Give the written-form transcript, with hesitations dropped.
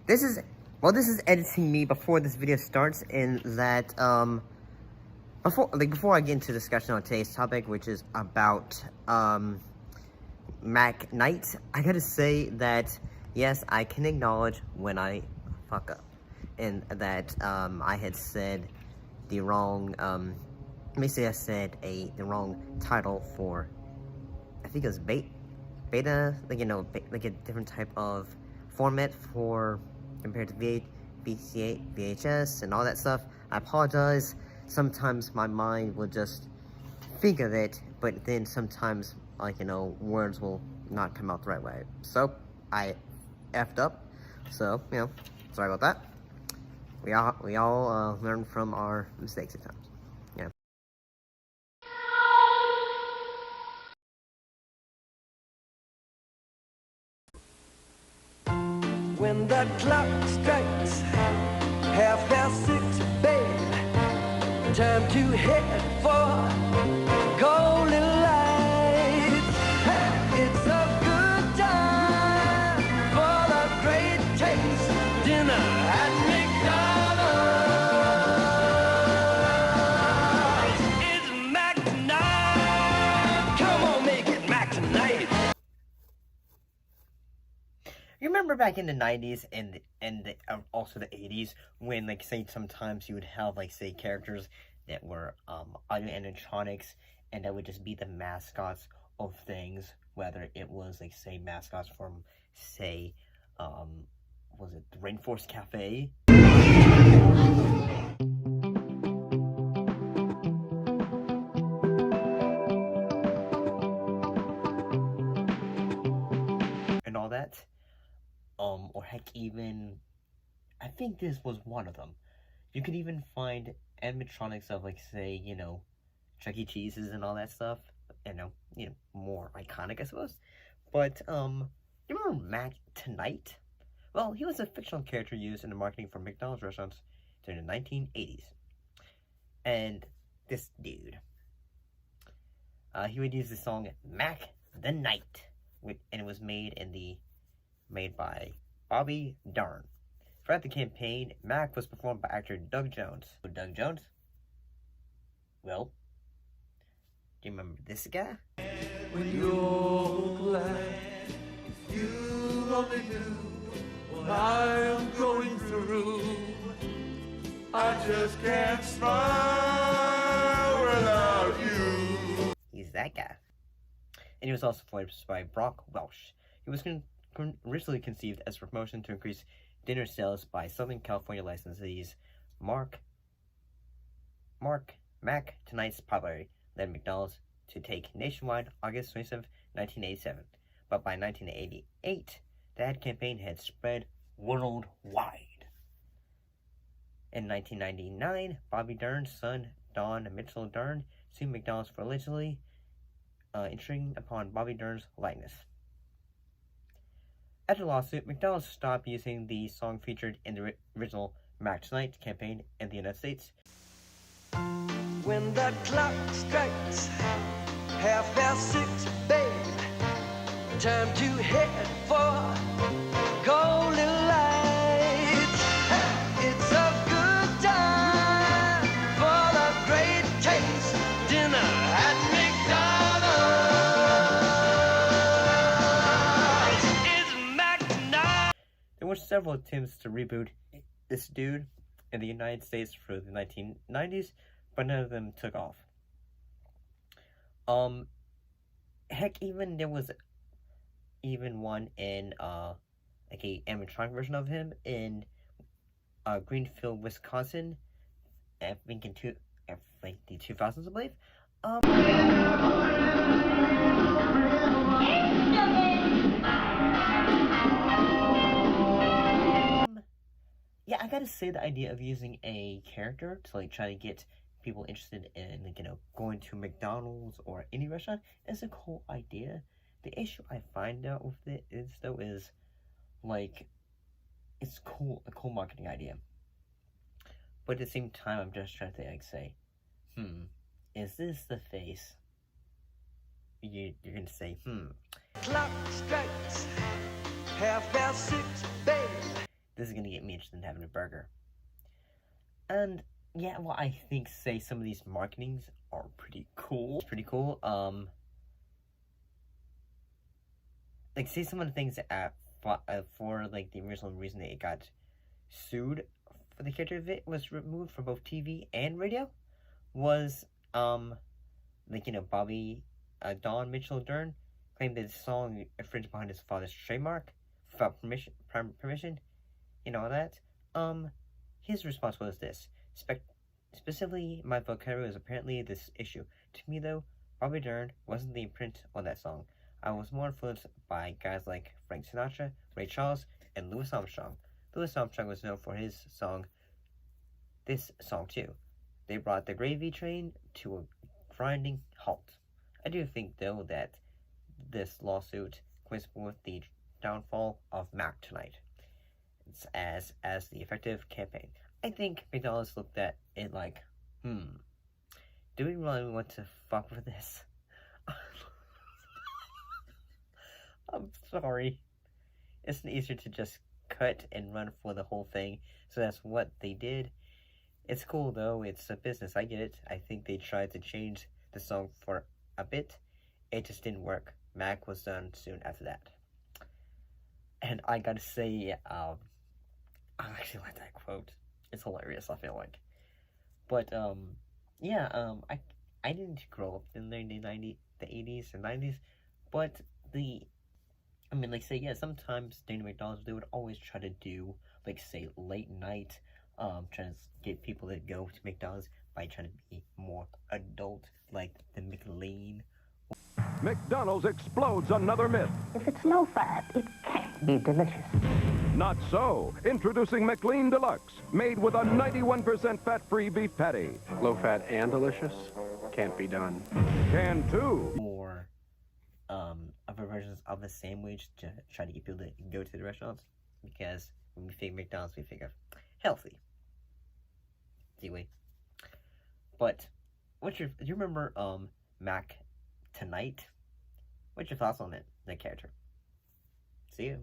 This is editing me before this video starts, in that before I get into discussion on today's topic, which is about Mac Knight, I gotta say that yes, I can acknowledge when I fuck up, and that I had said the wrong basically I said the wrong title for, I think it was beta, like, you know, like a different type of format for compared to VHS and all that stuff. I apologize. Sometimes my mind will just think of it, but then sometimes, like, you know, words will not come out the right way. So I effed up. So, you know, sorry about that. We all learn from our mistakes at times. Yeah. When the clock strikes 6:30, babe, time to head for golden lights. It's a good time for the great taste dinner at Mcdonald's. It's Mac tonight. Come on, make it Mac tonight. You remember back in the 90s and also the 80s when, like, say, sometimes you would have, like, say, characters that were audio animatronics, and that would just be the mascots of things, whether it was, like, say, mascots from, say, was it the Rainforest Cafe? And all that. Or heck, even, I think this was one of them. You could even find animatronics of, like, say, you know, Chuck E. Cheese's and all that stuff. You know, more iconic, I suppose. But, you remember Mac Tonight? Well, he was a fictional character used in the marketing for McDonald's restaurants during the 1980s. And this dude, he would use the song Mac the Night, and it was made by Bobby Darn. Throughout the campaign, Mac was performed by actor Doug Jones. Doug Jones? Well, do you remember this guy? When you're glad you only knew what I'm going through, I just can't smile without you. He's that guy. And he was also voiced by Brock Welsh. He was originally conceived as a promotion to increase dinner sales by Southern California licensees. Mac Tonight's popularity led McDonald's to take nationwide August 27, 1987. But by 1988, the ad campaign had spread worldwide. In 1999, Bobby Dern's son, Don Mitchell Dern, sued McDonald's for allegedly intruding upon Bobby Dern's likeness. After the lawsuit, McDonald's stopped using the song featured in the original Mac Tonight campaign in the United States. When the clock strikes 6:30, babe, time to head for golden lights. It's a good time for the great taste dinner at McDonald's. It's Mac tonight. There were several attempts to reboot this dude in the United States for the 1990s, but none of them took off. Heck, even there was one in like a animatronic version of him in Greenfield, Wisconsin. I think in the 2000s, I believe. Yeah, I gotta say, the idea of using a character to, like, try to get people interested in, like, you know, going to McDonald's or any restaurant is a cool idea. The issue I find out with it is, though, is, like, it's cool, a cool marketing idea. But at the same time, I'm just trying to, like, say, is this the face? You're gonna say, Clock strikes 6:30, babe. this is gonna get me interested in having a burger. And yeah, well, I think say some of these marketings are pretty cool. It's pretty cool. Like say some of the things that for like the original reason that it got sued for the character of it was removed from both TV and radio was like Bobby Don Mitchell Dern claimed that the song infringed upon his father's trademark without permission, all that. His response was this: specifically, my vocabulary was apparently this issue. To me, though, Bobby Dern wasn't the imprint on that song. I was more influenced by guys like Frank Sinatra, Ray Charles, and Louis Armstrong. Louis Armstrong was known for his song, this song too. They brought the gravy train to a grinding halt. I do think, though, that this lawsuit coincides with the downfall of Mac tonight as the effective campaign. I think McDonald's looked at it like, do we really want to fuck with this? I'm sorry. It's easier to just cut and run for the whole thing, so that's what they did. It's cool though, it's a business, I get it. I think they tried to change the song for a bit. It just didn't work. Mac was done soon after that. And I gotta say, I actually like that quote. It's hilarious, I feel like. But, I didn't grow up in the 80s and 90s, but sometimes Dana McDonald's, they would always try to do, late night, trying to get people to go to McDonald's by trying to be more adult, like the McLean. McDonald's explodes another myth. If it's low fat, it can't be delicious. Not so. Introducing McLean Deluxe, made with a 91% fat-free beef patty. Low fat and delicious? Can't be done. Can too. More other versions of the sandwich to try to get people to go to the restaurants, because when we think McDonald's, we think of healthy. Anyway, but do you remember Mac Tonight? What's your thoughts on it, that character? See you.